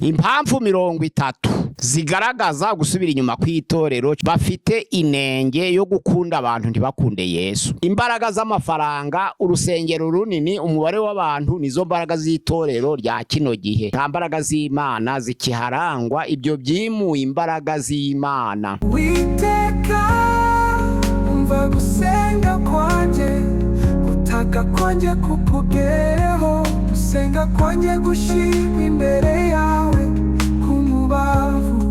impamvu 30 zigaragaza gusubira inyuma kw'itorero bafite inenge yo gukunda abantu ntibakunde Yesu. Imbaraga z'amafaranga, urusengero runini, umubare w'abantu nizo mbaraga z'itorero rya kino gihe. Nta mbaraga z'Imana zikiharangwa, ibyo byimuye imbaraga z'Imana. Witeka umva gusenga kwanje, utaka kwanje kukugereho, gusenga kwanje gushimwa imbere yawe kumubavu,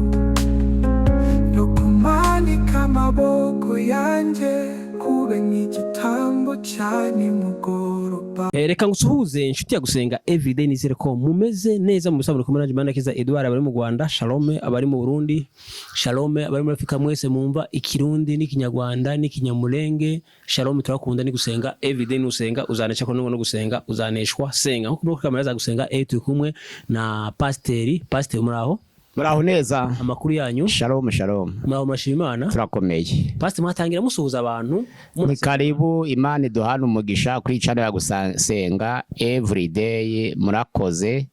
no kumanika amaboko yanje kube nk'igitambo cyane mugoroba. Reka ngusuhuze inshuti ya gusenga everyday, nizere ko mumeze neza mu bisaburo kumana Imana kiza Edouard abari mu Rwanda, Shalom abari mu Burundi, Shalom abari muri Afrika, mwese mumva ikirundi n'ikinyarwanda n'ikinyamulenge. Shalom turakunda ni gusenga everyday, nusenga uzanesha ko no gusenga uzaneshwa senga. Nkuko muri kamera za gusenga turi kumwe na pasteur muraho neza, amakuru yanyu? Shalom muraho mashimana, turakomeye. pasteur mwatangira musuhuza abantu, ni karibu. Imana iduhana umugisha kuri channel ya gusenga everyday. Murakoze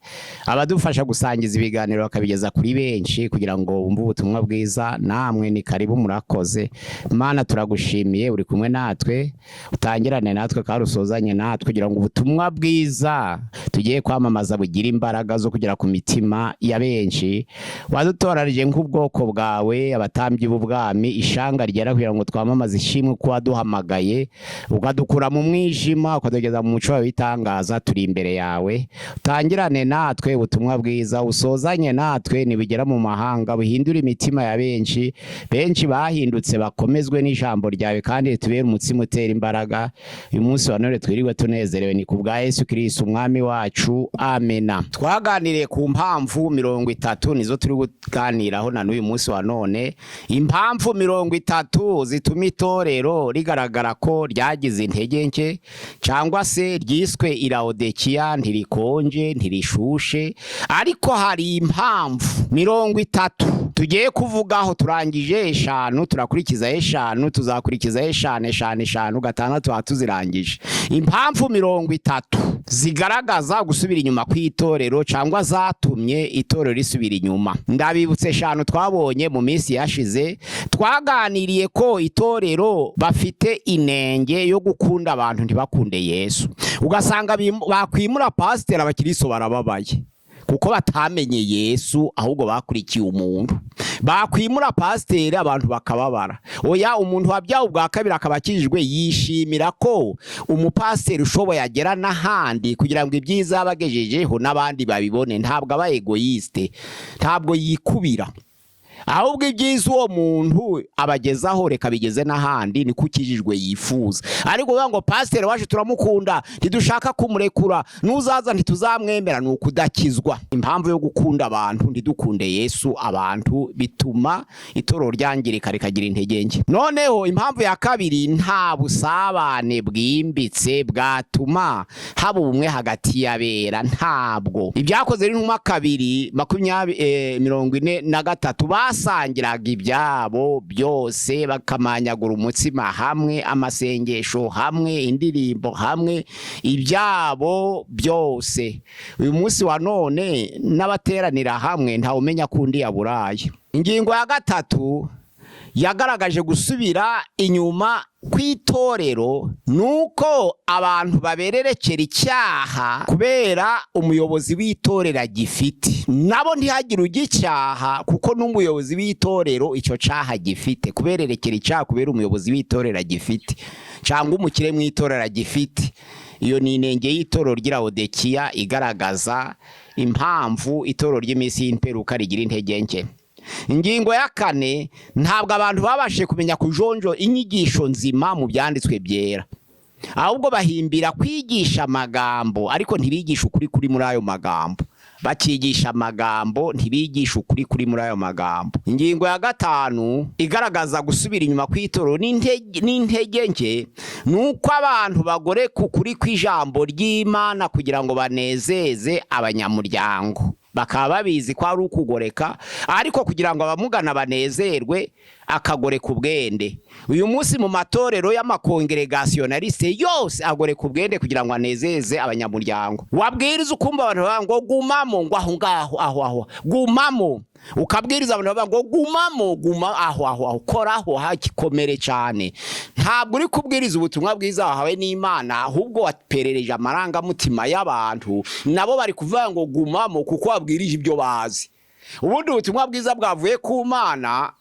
abadufasha gusangiza ibiganiro bakabigeza kuri benshi kugira ngo bumve ubutumwa bwiza, namwe ni karibu, murakoze. Imana turagushimiye, uri kumwe natwe, utangirane natwe kandi usozanye natwe kugira ngo ubutumwa bwiza tugiye kwamamaza bugira imbaraga zo kugera ku mitima ya benshi. Wadutorarije nk'ubwoko bwawe, abatambyi b'ubwami, ishanga ryera kugira ngo twamamaze ishimwe ko waduhamagaye, ukadukura mu mwijima ukadugeza mu muco w'itangaza. Turi imbere yawe, utangirane natwe ubutumwa bwiza, usozanye natwe nibigera mu mahanga, buhindura imitima ya benshi bahindutse bakomezwe n'ijambo ryawe, kandi tubere umutsima utera imbaraga. Uyu munsi wa none twiriwe tunezerewe, ni kubwa Yesu Kristo umwami wacu, amena. Twaganiriye ku mpamvu 30 nizo turi kuganiraho na n'uyu munsi wa none. Impamvu 30 zituma itorero rigaragara ko ryagize intege nke, cyangwa se ryiswe Laodikiya, ntirikonje ntirishushe. Ariko hari impamvu 30 tugiye kuvugaho. Turangije 5, turakurikiza 5, tuzakurikiza 5 gatandatu tuzirangije. Impamvu 30 zigaragaza gusubira inyuma kw'itorero, cyangwa zatumye itorero risubira inyuma. Ndabibutse 5 twabonye mu minsi yashize. Twaganiriye ko itorero bafite inenge yo gukunda abantu ntibakunde Yesu. Ugasanga bakwimura pasteur, abakiristo barababaye kuko batamenye Yesu, ahubwo bakurikiye umuntu. Bakwimura pasteur, abantu bakababara. Oya, umuntu wabyawe ubwa kabiri akabakijijwe yishimira ko umupasteur ushoboye agera n'ahandi kugira ngo ibyiza abagejejeho n'abandi babibone. Ntabwo aba egoiste, ntabwo yikubira, ahubwo ibyiza uwo muntu abagezaho reka bigeze n'ahandi, ni kukijijwe yifuza. Ariko uvuga ngo pasteur waje turamukunda ntidushaka kumurekura, nuzaza ntituzamwemera, ni ukudakizwa. Impamvu yo gukunda abantu ntidukunde Yesu abantu bituma itorero ryangirika rikagira intege nke. Noneho impamvu ya kabiri, nta busabane bwimbitse bwatuma haba ubumwe hagati y'abera. Ntabwo ibyakoze n'intumwa 2:43 basangiraga ibyabo byose, bakamanyagura umutsima hamwe, amasengesho hamwe, indirimbo hamwe, ibyabo byose. Uyu munsi wa none n'abateranira hamwe nta umenya kundi yaburaye. Ingingo ya 3 yagaragaje gusubira inyuma kw'itorero, nuko abantu babererekera icyaha kubera umuyobozi w'itorero agifite. Nabo ntihagire ugicyaha kuko n'umuyobozi w'itorero icyo cyaha gifite. Kubererekera icyaha kubera umuyobozi w'itorero agifite, cyangwa umukire mu itorero agifite. Iyo ni inenge y'itorero ry'Laodikiya igaragaza impamvu itorero ry'iminsi y'imperuka rigira intege nke. Ingingo ya 4, ntabwo abantu babashije kumenya kujonjo inyigisho nzima mu byanditswe byera, ahubwo bahimbira kwigisha amagambo, ariko ntibigisha ukuri kuri muri ayo magambo. Bakigisha amagambo, ntibigisha ukuri kuri muri ayo magambo. Ingingo ya 5 igaragaza gusubira inyuma kw'itorero n'intege nke, nuko abantu bagore ku kuri kw'ijambo ry'Imana kugira ngo banezeze abanyamuryango. bakaba babizi ko ari ukugoreka, ariko kugira ngo abamugana banezerwe akagoreka ubwende. Uyu munsi mu matorero y'amakongregationaliste yose agoreka ubwende kugira ngo anezeze abanyamuryango. Wabwiriza ukumva abantu bavuga ngo gumamo, ngo aho ngaho aho gumamo, ukabwiriza abantu bavuga ngo gumamo, guma aho koraho hakikomere cyane. Ntabwo uri kubwiriza ubutumwa bwiza wahawe n'Imana, ahubwo waperereje amarangamutima y'abantu, nabo bari kuvuga ngo gumamo kuko wabwirije ibyo bazi. Ubundi ubutumwa bwiza bwavuye ku Mana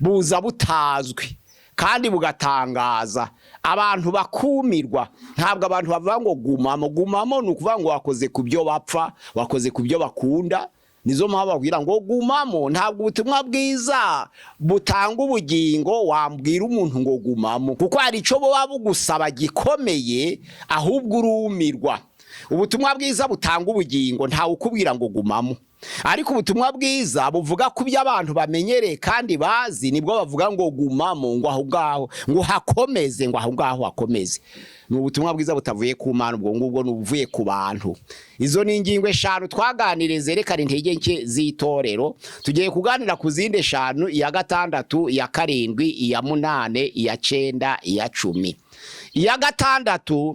buza butazwi kandi bugatangaza abantu bakumirwa. Ntabwo abantu bavuga ngo gumamo ni ukuvuga ngo wakoze ku byo bapfa, wakoze ku byo bakunda. Nizo mpamvu babwira ngo gumamo. Ntabwo ubutumwa bwiza butanga ubugingo wambwira umuntu ngo gumamo, kuko hari icyo buba bugusaba gikomeye, ahubwo urumirwa. Ubutumwa bwiza butanga ubugingo ntawe ukubwira ngo gumamo, ariko ubutumwa bwiza buvuga ku byo abantu bamenyereye kandi bazi, nibwo bavuga ngo gumamo, ngo aho ngaho, ngo hakomeze, ngo aho ngaho hakomeze. Ni ubutumwa bwiza butavuye ku Mana, ubwo ngubwo nubuvuye ku bantu. Izo ni ingingo 5 twaganire zerekana intege nke z'itorero. Tugiye kuganira ku zindi 5: iya 6, iya 7, iya 8, iya 9, iya 10. Iya 6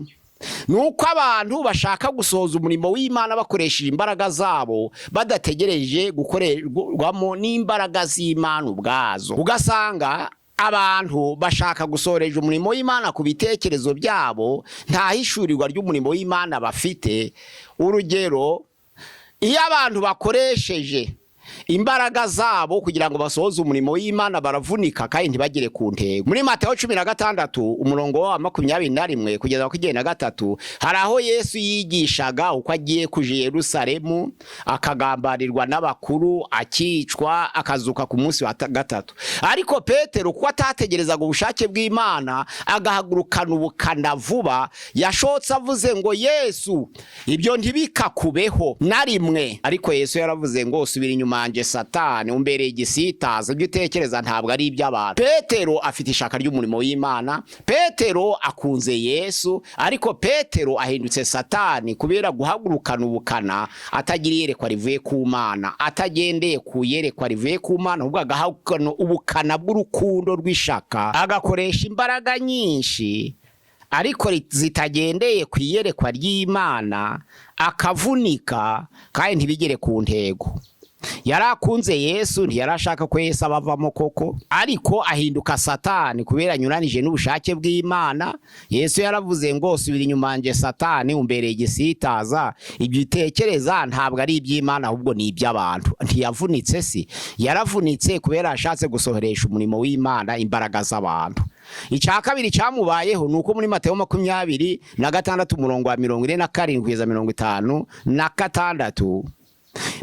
nuko abantu bashaka gusoza umurimo w'Imana bakoresheje imbaraga zabo, badategereje gukorerwamo n'imbaraga z'Imana ubwazo. Ugasanga abantu bashaka gusoreja umurimo w'Imana ku bitekerezo byabo, nta hishurirwa ry'umurimo w'Imana bafite. Urugero, iyo abantu bakoresheje imbaraga zabo kugira ngo basohoze umurimo w'Imana, baravunika kandi ntibagere ku ntego. Muri Mateyo 16 umurongo wa 21 kugeza ku 23 hari aho Yesu yigishaga uko agiye kuja Yerusalemu, akagambarirwa n'abakuru, akicwa, akazuka ku munsi wa 3. Ariko Petero kuko atategerezaga ubushake bw'Imana, agahagurukana ubukana vuba, yashotse avuze ngo Yesu, ibyo ntibikakubeho na rimwe. Ariko Yesu yaravuze ngo subira inyuma anje Satani, umbereye igisitaza, ibyo utekereza ntabwo ari iby'abantu. Petero afite ishaka ry'umurimo w'Imana, Petero akunze Yesu, ariko Petero ahindutse Satani kubera guhagurukana ubukana, atagira iyerekwa rivuye ku Mana, atagendeye ku iyerekwa rivuye ku Mana, ahubwo agahagurukana ubukana bw'urukundo rw'ishaka, agakoresha imbaraga nyinshi ariko zitagendeye ku iyerekwa ry'Imana, akavunika kandi ntibigere ku ntego. Yarakunze Yesu, ntiyarashaka ko Yesu abavamo koko, ariko ahinduka Satani kubera anyuranije n'ubushake bw'Imana. Yesu yaravuze ngo subira inyuma anje Satani, umbereye igisitaza, ibyo utekereza ntabwo ari iby'Imana ahubwo ni iby'abantu. Ntiyavunitse si, yaravunitse kubera ashatse gusohoresha umurimo w'Imana imbaraga z'abantu. Icya kabiri cyamubayeho nuko muri Mateyo 26 umurongo wa 47 kugeza 56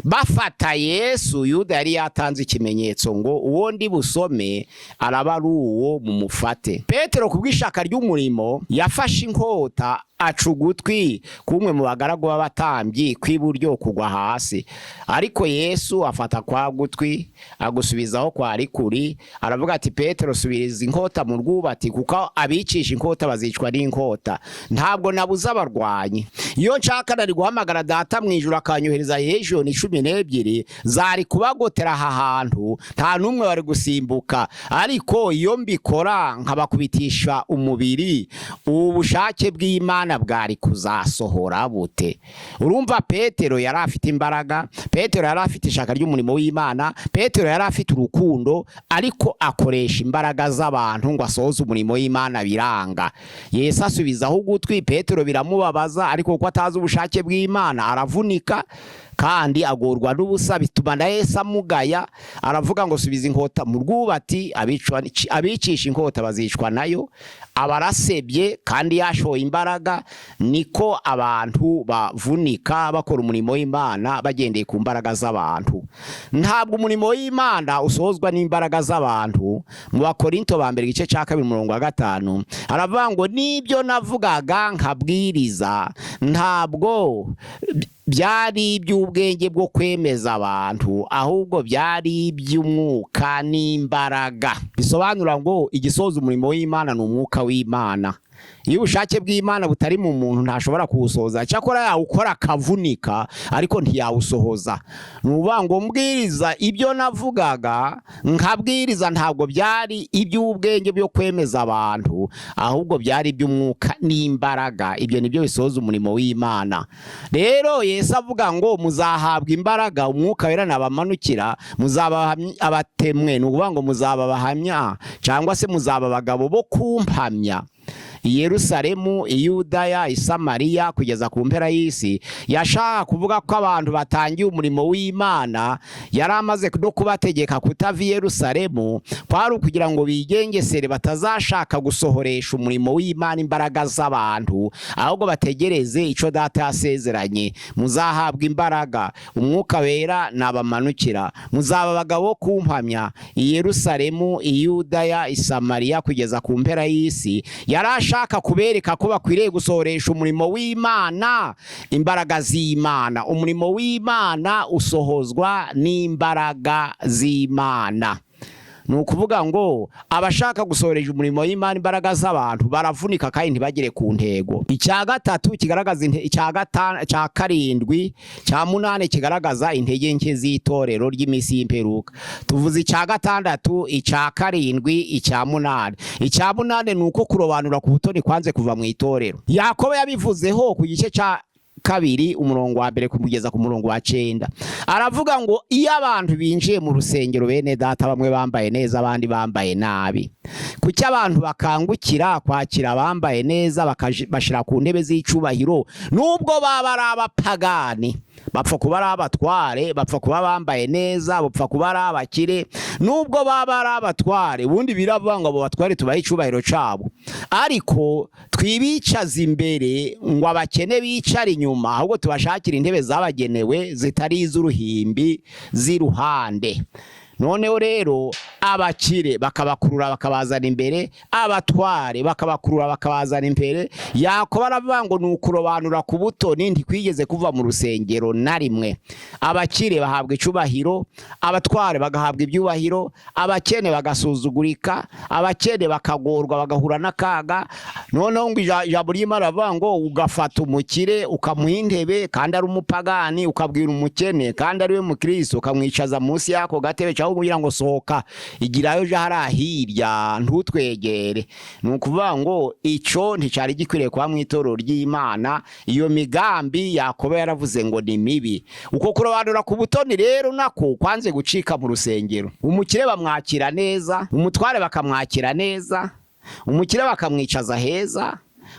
bafata Yesu, Yuda yari yatanze ikimenyetso ngo uwo ndi busome araba ari uwo mumufate. Petero kubw'ishaka ry'umurimo yafashe inkota, aca ugutwi kumwe mu bagaragu b'abatambyi kw'iburyo kugwa hasi, ariko Yesu afata kwa gutwi agusubizaho kwari kuri, aravuga ati Petero subiriza inkota mu rwubati, kuko abicisha inkota bazicwa n'inkota. Ntabwo nabuza abarwanyi. Iyo nshaka nari guhamagara Data mu ijuru akanyohereza hejuru 12 zari kubagotera aha hantu, nta numwe bari gusimbuka. Ariko iyo mbikora nkabakubitisha umubiri, ubushake bw'Imana bwari kuzasohora bute? Urumva Petero yari afite imbaraga, Petero yari afite ishaka ry'umurimo w'Imana, Petero yari afite urukundo, ariko akoresha imbaraga z'abantu ngo asohoze umurimo w'Imana, biranga. Yesu asubizaho ugutwi, Petero biramubabaza, ariko kuko atazi ubushake bw'Imana aravunika kandi agorwa n'ubusa, bituma na Yesu amugaya, aravuga ngo subiza inkota mu rwubati, abicisha inkota bazicwa nayo. Abarasebye kandi yashoye imbaraga, niko abantu bavunika bakora umurimo w'Imana bagendeye ku mbaraga z'abantu. Ntabwo umurimo w'Imana usohozwa n'imbaraga z'abantu. Mu Bakorinto ba mbere igice cya 2 umurongo wa 5 aravuga ngo nibyo navugaga nkabwiriza, ntabwo byari iby'ubwenge bwo kwemeza abantu, ahubwo byari iby'umwuka n'imbaraga. Bisobanura ngo igisoza umurimo w'Imana ni umwuka w'Imana. iyo ubushake bw'Imana butari mu muntu ntashobora kuwusohoza. Cyakora yawukora akavunika ariko ntiyawusohoza. Nuvuga ngo mbwiriza ibyo navugaga nkabwiriza ntabwo byari iby'ubwenge byo kwemeza abantu, ahubwo byari iby'umwuka n'imbaraga. Ibyo nibyo bisohoza umurimo w'Imana. Rero Yesu avuga ngo muzahabwa imbaraga umwuka wera nabamanukira, muzaba abatemwe, nuvuga ngo muzaba abahamya cyangwa se muzaba abagabo bo kumpamya i Yerusalemu, i Yudaya, i Samariya kugeza ku mpera y'isi. Yashaka kuvuga ko abantu batangiye umurimo w'Imana yari amaze no kubategeka kutava i Yerusalemu, kwari kugira ngo bigengesere batazashaka gusohoresha umurimo w'Imana imbaraga z'abantu, ahubwo bategereze ico Data yasezeranye. Muzahabwa imbaraga umwuka wera nabamanukira, muzaba abagabo kumpamya i Yerusalemu, i Yudaya, i Samariya kugeza ku mpera y'isi. Yarashaka kubereka ko bakwiriye gusohoresha umurimo w'Imana imbaraga z'Imana. Umurimo w'Imana usohozwa n'imbaraga z'Imana. Ni ukuvuga ngo abashaka gusohoresha umurimo w'Imana imbaraga z'abantu baravunika kandi ntibagire ku ntego. Icya gatatu kigaragaza icya karindwi cya munane kigaragaza intege nke z'itorero ry'iminsi y'imperuka. Tuvuze icya gatandatu, icya karindwi, icya munane. Icya munane ni uko kurobanura ku butoni kwanze kuva mu itorero. Yakobo yabivuzeho ku gice cya kabiri umurongo wa mbere kugeza ku murongo wa 9. Aravuga ngo iyo abantu binjiye mu rusengero bene data, bamwe bambaye neza abandi bambaye nabi, kuki abantu bakangukira kwakira abambaye neza bashira ku ntebe z'icubahiro nubwo baba ari abapagani? Bapfa kuba ari abatware, bapfa kuba bambaye neza, bapfa kuba ari abakire, nubwo baba ari abatware. Ubundi biravuga ngo abo batware tubahe icubahiro cabo, ariko twibicaza imbere ngo abakene bicara inyuma, ahubwo tubashakira intebe zabagenewe zitari iz'uruhimbi z'iruhande. Noneho rero abakire bakabakurura bakabazana imbere, abatware bakabakurura bakabazana imbere. Yakobo aravuga ngo ni ukurobanura ku butoni ntikwigeze kuva mu rusengero na rimwe. Abakire bahabwa icubahiro, abatware bagahabwa ibyubahiro, abakene bagasuzugurika, abakene bakagorwa bagahura n'akaga. Noneho ngo ijambo ry'Imana ravuga ngo ugafata umukire ukamuha intebe kandi ari umupagani, ukabwira umukene kandi ari we mukristo ukamwicaza munsi yako gatebe cyangwa kugira ngo sohoka igirayo je harahirya ntutwegere. Nukuvuga ngo ico nticari gikwiriye kwa mwitorero ry'Imana. Iyo migambi Yakobo yaravuze ngo ni mibi. Uko kurobanura ku butoni rero nako kwanze gucika mu rusengero. Umukire bamwakira neza, umutware bakamwakira neza, umukire bakamwicaza heza,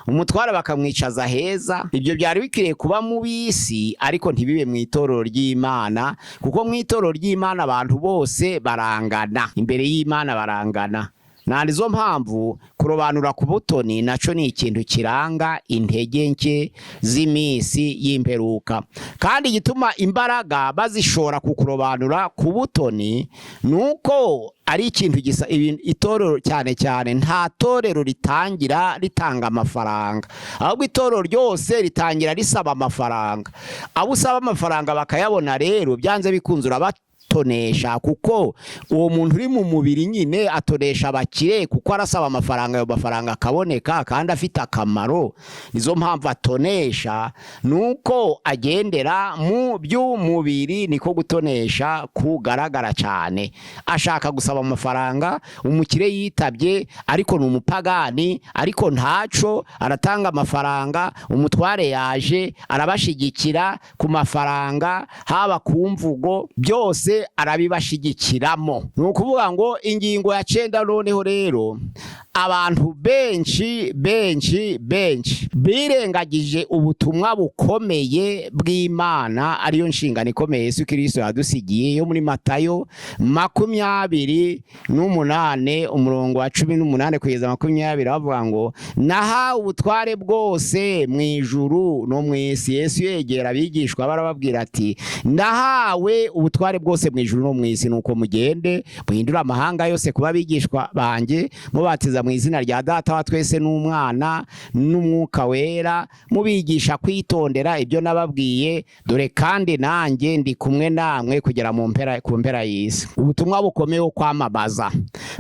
umutware bakamwicaza heza. Ibyo byari bikwiye kuba mu bisi, ariko ntibibe mu itorero ry'Imana, kuko mu itorero ry'Imana abantu bose barangana imbere y'Imana, barangana. Nandizo mpamvu kurobanura ku butoni naco ni ikintu kiranga intege nke z'imisi y'imperuka. Kandi gituma imbaraga bazishora ku kurobanura ku butoni nuko ari ikintu gisa itorero cyane cyane nta torero ritangira ritanga amafaranga, ahubwo itorero ryose ritangira risaba amafaranga. Abo usaba amafaranga bakayabona rero byanze bikunzura tonesha, kuko uwo muntu uri mu mubiri nyine atonesha abakire, kuko arasaba amafaranga, ayo mafaranga akaboneka kandi afite akamaro. Nizo mpamvu atonesha, nuko agendera mu by'umubiri, niko gutonesha kugaragara cyane. Ashaka gusaba amafaranga, umukire yitabye ariko ni umupagani, ariko ntaco aratanga amafaranga. Umutware yaje arabashigikira ku mafaranga, haba ku mvugo, byose arabibashigikiramo. Nukuvuga ngo ingingo ya 9 noneho rero abantu benshi birengagije ubutumwa bukomeye bw'Imana, ariyo nshingano ikomeye Yesu Kristo yadusigiye yo muri Matayo 28 umurongo wa 18 kugeza 20. Bavuga ngo naha ubutware bwose mu ijuru no mu isi. Yesu yegera abigishwa barababwira ati nahawe ubutware bwose mu ijuru no mu isi, nuko mugende muhindura amahanga yose kuba abigishwa banjye, mubatiza mu izina rya Data wa twese n'Umwana n'Umwuka wera, mubigisha kwitondera ibyo nababwiye, dore kandi nanjye ndi kumwe namwe kugera ku mpera y'isi. Ubutumwa bukomeye wo kwamamaza.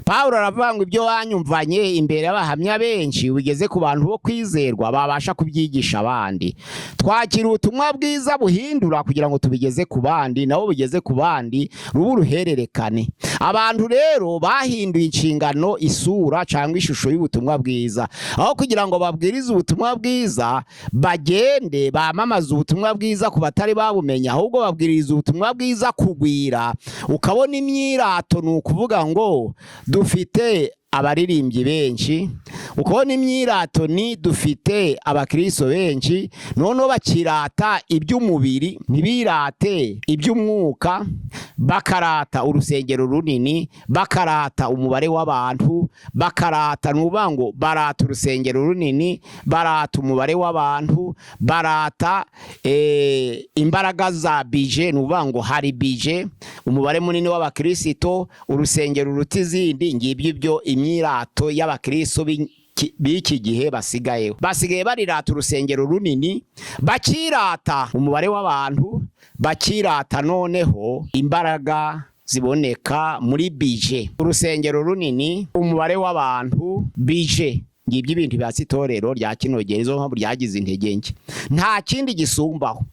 Pawulo aravuga ngo ibyo wanyumvanye imbere y'abahamya benshi bigeze ku bantu bo kwizerwa babasha kubyigisha abandi. Twakira ubutumwa bwiza buhindura kugira ngo tubigeze ku bandi, nabo bigeze ku bandi, rubu ruhererekane. Abantu rero bahinduye inshingano, isura cyangwa ishusho y'ubutumwa bwiza. Aho kugira ngo babwirize ubutumwa bwiza, bagende bamamaza ubutumwa bwiza ku batari babumenya, ahubwo babwiriza ubutumwa bwiza kugwira. Ukabona imyirato, ni ukuvuga ngo dufite abaririmbyi benshi, ukabona imyirato ni dufite abakristo benshi, noneho bakirata iby'umubiri ntibirate iby'umwuka, bakarata urusengero runini, bakarata umubare w'abantu, bakarata nuvuga ngo barata urusengero runini, barata umubare w'abantu, barata imbaraga za bije, nuvuga ngo hari bije, umubare munini w'abakristo, urusengero ruta izindi. Ngibyo ibyo imyirato y'abakristo b'iki gihe basigaye barirata urusengero runini, bakirata umubare w'abantu, bakirata noneho imbaraga ziboneka muri bije. Urusengero runini, umubare w'abantu, bije. Ngibyo ibintu bya itorero rya kino gihe, izo mpamvu ryagize intege nke. Nta kindi gisumbaho.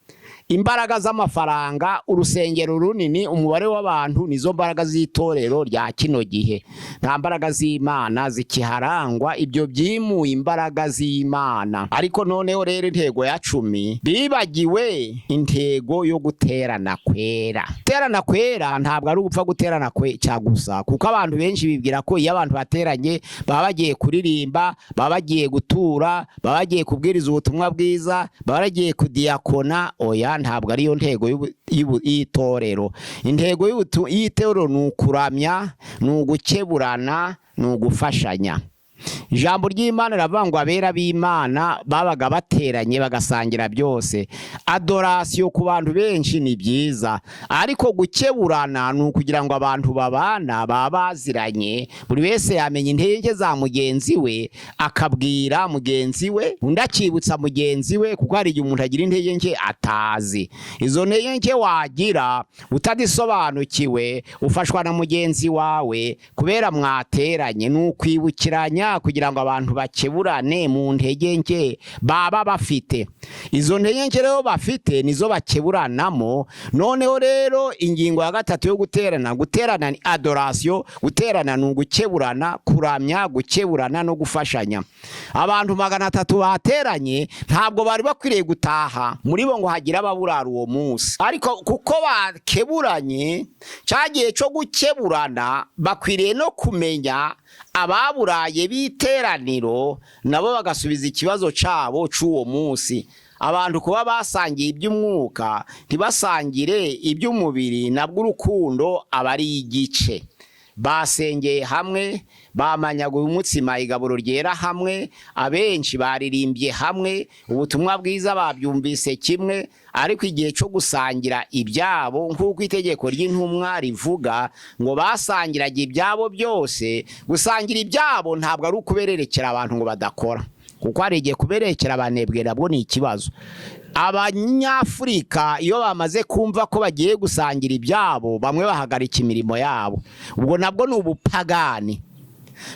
Imbaraga z'amafaranga, urusengero runini, umubare w'abantu, nizo mbaraga z'itorero rya kino gihe. Nta mbaraga z'Imana zikiharangwa, ibyo byimuye imbaraga z'Imana. Ariko noneho rero intego ya 10 bibagiwe intego yo guterana kwera. Guterana kwera ntabwo ari upfa guterana cya gusa, kuko abantu benshi bibwira ko iyo abantu bateranye baba bagiye kuririmba, baba bagiye gutura, baba bagiye kubwiriza ubutumwa bwiza, baba bagiye kudiyakona. Oya, ntabwo ariyo ntego y'itorero. Intego y'itorero ni ukuramya, ni ugukeburana, ni ugufashanya. Ijambo ry'Imana riravuga ngo abera b'Imana babaga bateranye bagasangira byose. Adorasiyo ku bantu benshi ni byiza, ariko gukeburana ni ukugira ngo abantu babana babaziranye, buri wese yamenya intege za mugenzi we, akabwira mugenzi we, undi akibutsa mugenzi we, kuko hari igihe umuntu agira intege nke atazi. Izo ntege nke wagira utadisobanukiwe, ufashwa na mugenzi wawe kubera mwateranye. Ni ukwibukiranya kugira ngo abantu bakeburane mu ntege nke baba bafite. Izo ntege nke rero bafite nizo bakeburanamo. Noneho rero ingingo ya 3 yo guterana ni adorasiyo. Guterana ni ugukeburana, kuramya, gukeburana no gufashanya. Abantu 300 bateranye ntabwo bari bakwiriye gutaha muri bo ngo hagira ababurara uwo munsi, ariko kuko bakeburanye, cyagiye cyo gukeburana bakwiriye no kumenya ababuraye biteraniro, nabo bagasubiza ikibazo cabo c'uwo munsi. Abantu kuba basangiye iby'umwuka ntibasangire iby'umubiri, nabwo urukundo aba ari igice. Basengeye hamwe, bamanyaguye umutsima igaburo ryera hamwe, abenshi baririmbye hamwe, ubutumwa bwiza babyumvise kimwe, ariko igihe cyo gusangira ibyabo nk'uko itegeko ry'intumwa rivuga ngo basangiraga ibyabo byose. Gusangira ibyabo ntabwo ari ukubererekera abantu ngo badakora, kuko hari igihe kubererekera abanebwe nabwo ni ikibazo. Abanyafurika iyo bamaze kumva ko bagiye gusangira ibyabo, bamwe bahagarika imirimo yabo. Ubwo nabwo ni ubupagani.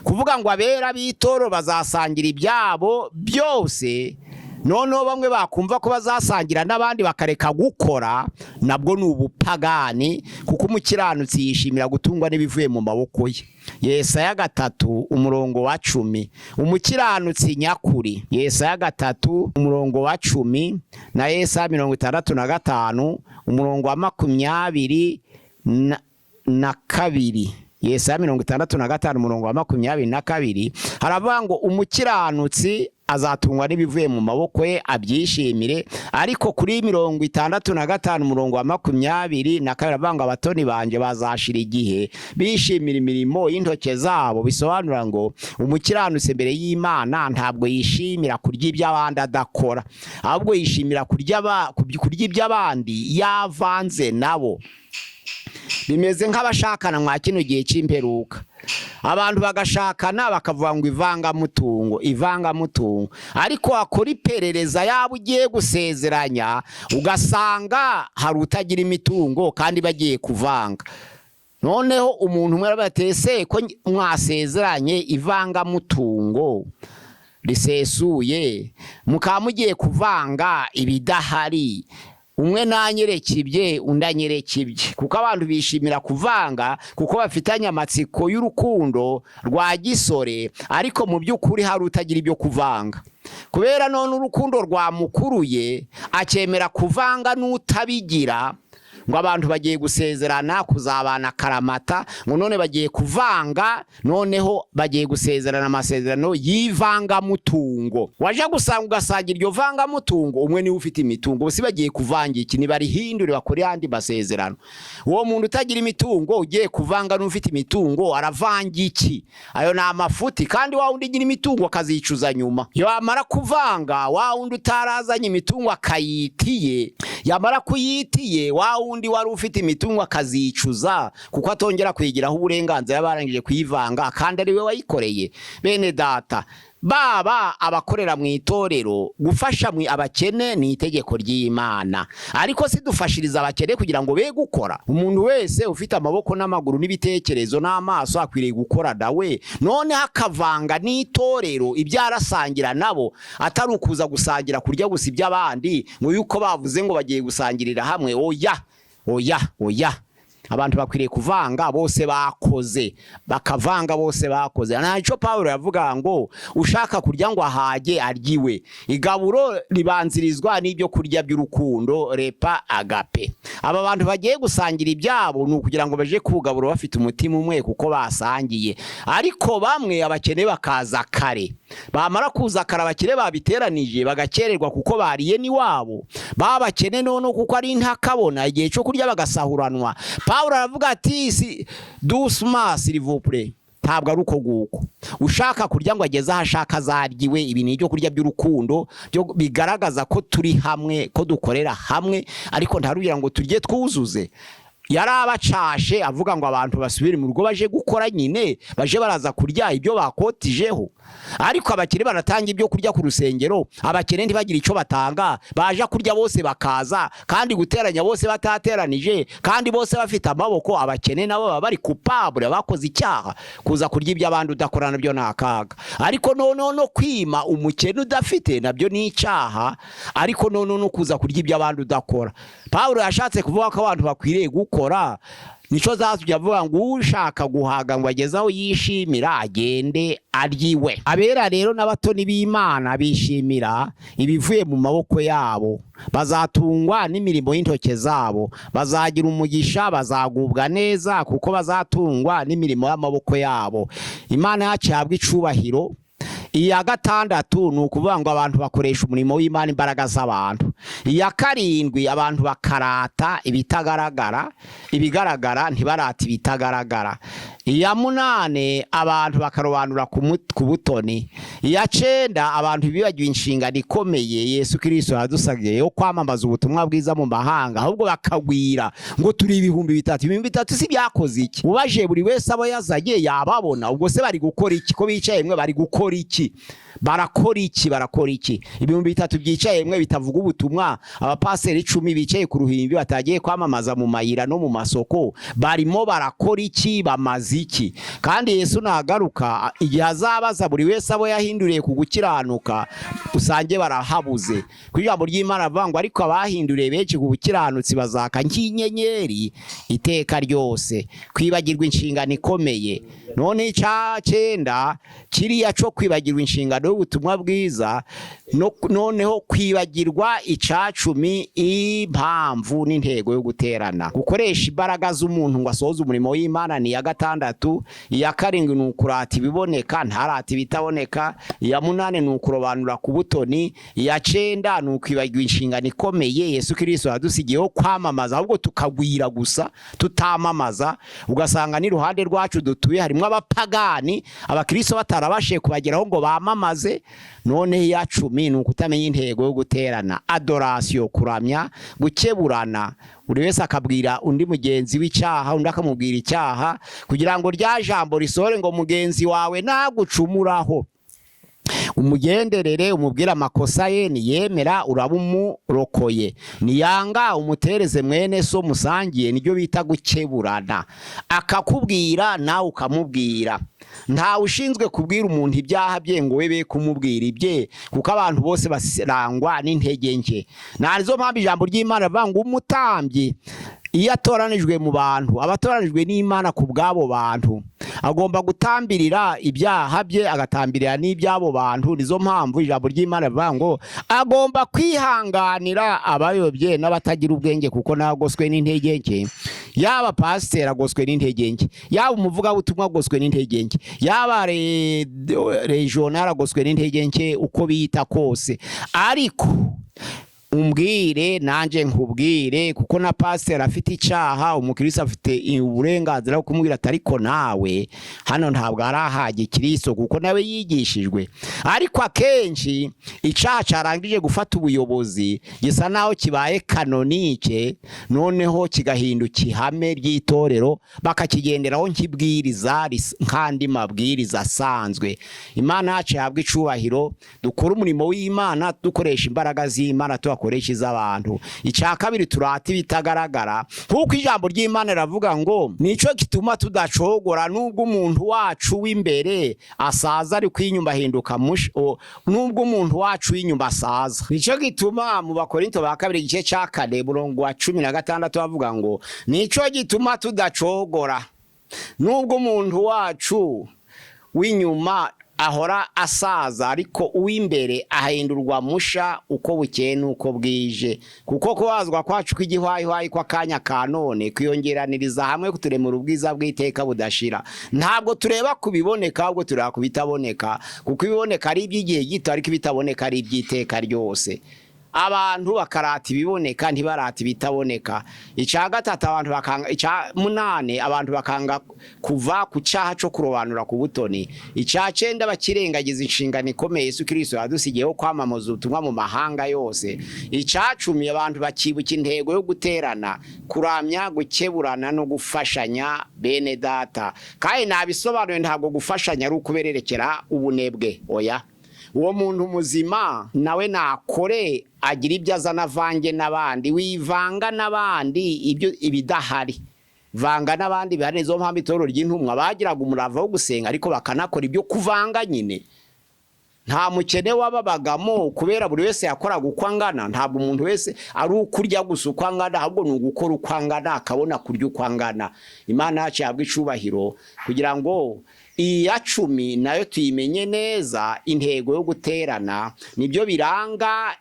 Kuvuga ngo abera b'itoro bazasangira ibyabo byose, noneho bamwe bakumva ko bazasangira n'abandi bakareka gukora, nabwo ni ubupagani, kuko umukiranutsi yishimira gutungwa n'ibivuye mu maboko ye. Yesaya 3:10. Umukiranutsi nyakuri. Yesaya 3:10 na Yesaya 65:22. Yesaya 65:22 haravuga ngo umukiranutsi azatungwa n'ibivuye mu maboko ye abyishimire. Ariko kuri 65:22 haravuga ngo abatoni banje bazashira igihe bishimira imirimo y'intoke zabo. Bisobanura ngo umukiranutsi imbere y'Imana ntabwo yishimira kurya iby'abandi adakora, ahubwo yishimira kurya iby'abandi yavanze nabo. bimeze nk'abashakana mwa kino gihe c'imperuka. Abantu bagashakana bakavuga ngo ivangamutungo, ariko akora iperereza yaba ugiye gusezeranya ugasanga hari utagira imitungo kandi bagiye kuvanga. Noneho umuntu umwe arabatese ko mwasezeranye ivangamutungo risesuye mukaba mugiye kuvanga ibidahari, umwe nanyerekibye undanyerekibye, kuko abantu bishimira kuvanga kuko bafitanye amatsiko y'urukundo rwa gisore, ariko mu by'ukuri hari utagira ibyo kuvanga. Kubera none urukundo rwamukuruye akemera kuvanga n'utabigira, ngo abantu bagiye gusezerana kuzabana karamata, ngo none bagiye kuvanga, noneho bagiye gusezerana amasezerano y'ivangamutungo. Waje gusanga ugasangira iryo vangamutungo, umwe niwe ufite imitungo, bose bagiye kuvanga iki nibarihindure bakore yandi masezerano. Uwo muntu utagira imitungo ugiye kuvanga n'ufite imitungo aravanga iki? Ayo na amafuti, kandi wa wundi ugira imitungo akazicuza nyuma. Yamara kuvanga wa wundi utarazanye imitungo akayitiye, yamara kuyitiye wa wundi wari ufite imitungo akazicuza kuko atongera kwigiraho uburenganzira barangije kuyivanga kandi ari we wayikoreye. Bene data, baba abakorera mu itorero, gufasha abakene ni itegeko ry'Imana, ariko si dufashiriza abakene kugira ngo be gukora. Umuntu wese ufite amaboko n'amaguru n'ibitekerezo n'amaso akwiriye gukora dawe, none hakavanga n'itorero ibyarasangira nabo, atari ukuza gusangira kurya gusa iby'abandi ngo yuko bavuze ngo bagiye gusangirira hamwe. Oya, abantu bakwiriye kuvanga bose bakoze, bakavanga bose bakoze. Naco Paulo yavuga ngo ushaka kurya ngo ahage aryiwe. Igaburo ribanzirizwa n'ibyo kurya by'urukundo, repa agape. Aba bantu bagiye gusangira ibyabo nukugira ngo baje kugaburo bafite umutima umwe kuko basangiye. Ariko bamwe abakene bakaza kare, bamara kuza kare abakire babiteranije bagakererwa kuko bariye ni wabo. Babakene none kuko ari ntakabona igihe cyo kurya bagasahuranwa. Paulo aravuga ati doucement s'il vous plaît, ntabwo ari uko guko. Ushaka kurya ngo ageze ahashaka zaryiwe. Ibi ni ibyo kurya by'urukundo byo bigaragaza ko turi hamwe, ko dukorera hamwe, ariko ntarugira ngo turye twuzuze. Yarabacashe avuga ngo abantu basubire mu rugo baje gukora, nyine baje baraza kurya ibyo bakotijeho. Ariko abakire baratanga ibyo kurya ku rusengero, abakene ntibagira icyo batanga, baje kurya bose bakaza, kandi guteranya bose batateranije, kandi bose bafite amaboko. Abakene nabo baba bari coupable, bakoze icyaha. Kuza kurya iby'abandi udakorana byo nakaga. Ariko no kwima umukene udafite nabyo ni icyaha, ariko no kuza kurya iby'abandi udakora. Paulo yashatse kuvuga ko abantu bakwiriye gukora. Nico zatujya avuga ngo ushaka guhaga ngo agezaho yishimira agende aryiwe. Abera rero n'abatoni b'Imana bishimira ibivuye mu maboko yabo, bazatungwa n'imirimo y'intoke zabo, bazagira umugisha, bazagubwa neza kuko bazatungwa n'imirimo y'amaboko yabo. Imana yacu yabwa icubahiro. Iya gatandatu ni ukuvuga ngo abantu bakoresha umurimo w'Imana imbaraga z'abantu. Iya karindwi abantu bakarata ibitagaragara, ibigaragara ntibarata ibitagaragara. Iya munane abantu bakarobanura ku butoni. Iya cenda abantu bibagiwe inshingano ikomeye Yesu Kristo yadusabye yo kwamamaza ubutumwa bwiza mu mahanga, ahubwo bakagwira ngo turi ibihumbi bitatu. Si byakoze iki? Ubaje buri wese abo yazanye yababona. Ubwo se bari gukora iki? Ko bicaye mwe bari gukora iki? Barakora iki? Ibihumbi bitatu byicaye mwe bitavuga ubutumwa. Abapaseri 10 bicaye ku ruhimbi batagiye kwamamaza mu mayira no mu masoko, barimo barakora iki? Bamaze iki? Kandi Yesu nagaruka igihe azabaza buri wese abo yahinduriye ku gukiranuka, usange barahabuze. Ku ijambo ry'Imana avuga ariko abahinduriye benshi ku bukiranutsi bazaka nk'inyenyeri iteka ryose. Kwibagirwa inshingano ikomeye. None icya cenda kiriya cyo kwibagirwa inshingano y'ubutumwa bwiza, noneho kwibagirwa icya 10 impamvu n'intego yo guterana. Gukoresha imbaraga z'umuntu ngo asohoze umurimo w'Imana ni ya gatandatu. Iya karindwi ni ukurata ibiboneka ntarata ibitaboneka. Iya munane ni ukurobanura ku butoni. Iya cenda ni ukwibagirwa inshingano ikomeye Yesu Kristo yadusigiyeho kwamamaza, ahubwo tukagwira gusa tutamamaza. Ugasanga ni ruhande rwacu dutuye harimo b'abapagani abakristo batarabashe kubageraho ngo bamamaze. None ya 10 ni ukutamenya intego yo guterana, adoration, kuramya, gukeburana, buri wese akabwira undi mugenzi w'icyaha, undi akamubwira icyaha, kugira ngo rya jambo risore ngo mugenzi wawe nagucumuraho umugenderere, umubwira amakosa ye, niyemera urabumurokoye, niyanga umutereze mwene so musangiye. Nibyo bita gukeburana, akakubwira nawe ukamubwira. Nta ushinzwe kubwira umuntu ibyaha bye ngo webe kumubwira ibye, kuko abantu bose basirangwa n'intege nke. Narizo mpamvu ijambo ry'Imana rivuga ngo umutambyi iyo atoranijwe mu bantu, abatoranijwe n'Imana ku bw'abo bantu, agomba gutambirira ibyaha bye, agatambirira n'iby'abo bantu. Nizo mpamvu ijambo ry'Imana rivuga ngo agomba kwihanganira abayobye n'abatagira ubwenge, kuko nagoswe n'intege nke. Yaba pasiteri agoswe n'intege nke, yaba umuvugabutumwa agoswe n'intege nke, yaba regional agoswe n'intege nke, uko biyita kose. Ariko umbwire nanje nkubwire, kuko na pastor afite icyaha, umukristo afite uburenganzira bwo kumubwira atariko nawe hano ntabwo arahaje Kristo, kuko nawe yigishijwe. Ariko akenshi icyaha carangije gufata ubuyobozi, gisa naho kibaye kanonike, noneho kigahinduka ihame ry'itorero, bakakigenderaho nk'ibwiriza nkandi mabwiriza asanzwe. Imana yacu yabwa icubahiro, dukora umurimo w'Imana dukoresha imbaraga z'Imana, akoresha iz'abantu. Icya kabiri, turata ibitagaragara, kuko ijambo ry'Imana ravuga ngo nico kituma tudacogora, nubwo umuntu wacu w'imbere asaza ari kwinyumba hinduka nubwo umuntu wacu w'inyumba asaza. Nico gituma mu Bakorinto ba kabiri igice cya 4 murongo wa 16 bavuga ngo nico gituma tudacogora, nubwo umuntu wacu w'inyuma ahora asaza, ariko uw'imbere ahindurwa musha uko bukeye nuko bwije. Kuko kubazwa kwacu kw'igihwayihwayi kwa kanya kanone kwiyongeraniriza hamwe kuturemura ubwiza bw'iteka budashira. Ntabwo tureba kubiboneka, ahubwo tureba kubitaboneka, kuko ibiboneka ari iby'igihe gito, ariko ibitaboneka ari iby'iteka ryose. Abantu bakarata ibiboneka ntibarata ibitaboneka. Icya gatatu, abantu bakanga, icya 8 abantu bakanga kuva ku cyaha cyo kurobanura ku butoni. Icya 9 bakirengagiza inshingano ikomeye Yesu Kristo yadusigiyeho kwamamaza ubutumwa mu mahanga yose. Icya 10 abantu bakibuka intego yo guterana, kuramya, gukeburana no gufashanya bene data. Kandi nabisobanuye, ntabwo gufashanya ari ukubererekera ubunebwe, oya. Uwo muntu muzima nawe nakore agira ibyo azana vange n'abandi, wivanga n'abandi ibyo ibidahari, vanga n'abandi. Bari zo mpamvu itorero ry'intumwa bagiraga umurava wo gusenga, ariko bakanakora ibyo kuvanga nyine. Nta mukene wababagamo, kubera buri wese yakoraga uko angana. Ntabwo umuntu wese ari ukurya gusa uko angana, ahubwo ni ugukora uko angana, akabona kurya uko angana. Imana yacu yabwa icubahiro, kugira ngo iya 10 nayo tuyimenye neza. Intego yo guterana nibyo biranga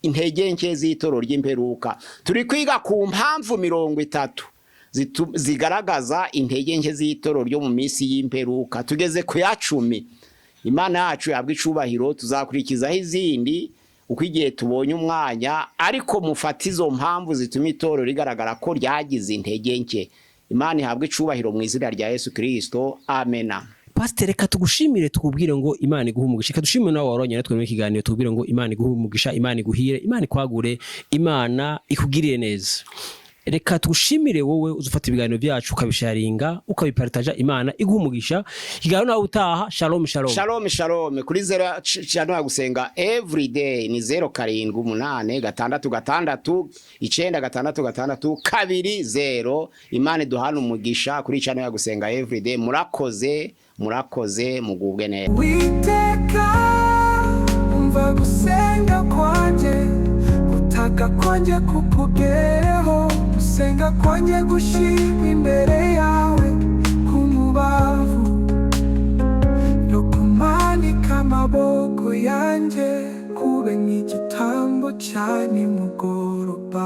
intege nke z'itorero ry'imperuka. Turi kwiga ku mpamvu 30 zigaragaza intege nke z'itorero ryo mu minsi y'imperuka. Tugeze ku ya 10. Imana yacu yabwa icubahiro, tuzakurikizaho izindi uko igihe tubonye umwanya, ariko mufatizo mpamvu zituma itorero rigaragara ko ryagize intege nke. Imana ihabwe icubahiro mu izina rya Yesu Kristo, amena. Pastor, reka tugushimire, tukubwire ngo Imana iguhe umugisha. Reka dushimire nawe waronye natwe mu kiganiro, tubwire ngo Imana iguhe umugisha, Imana iguhire, Imana ikwagure, Imana ikugirire neza. Reka tugushimire wowe uzufata ibiganiro byacu ukabisharinga, ukabipartaja. Imana iguhe umugisha. Kiganiro nawe utaha. Shalom shalom. Shalom shalom. Kuri 0 channel ya gusenga everyday ni 0786696620. Imana duhana umugisha kuri channel ya gusenga everyday. Murakoze mugubwe neza. Witeka umva gusenga kwanje, utaka kwanje kukugereho, gusenga kwanje gushimwa imbere yawe.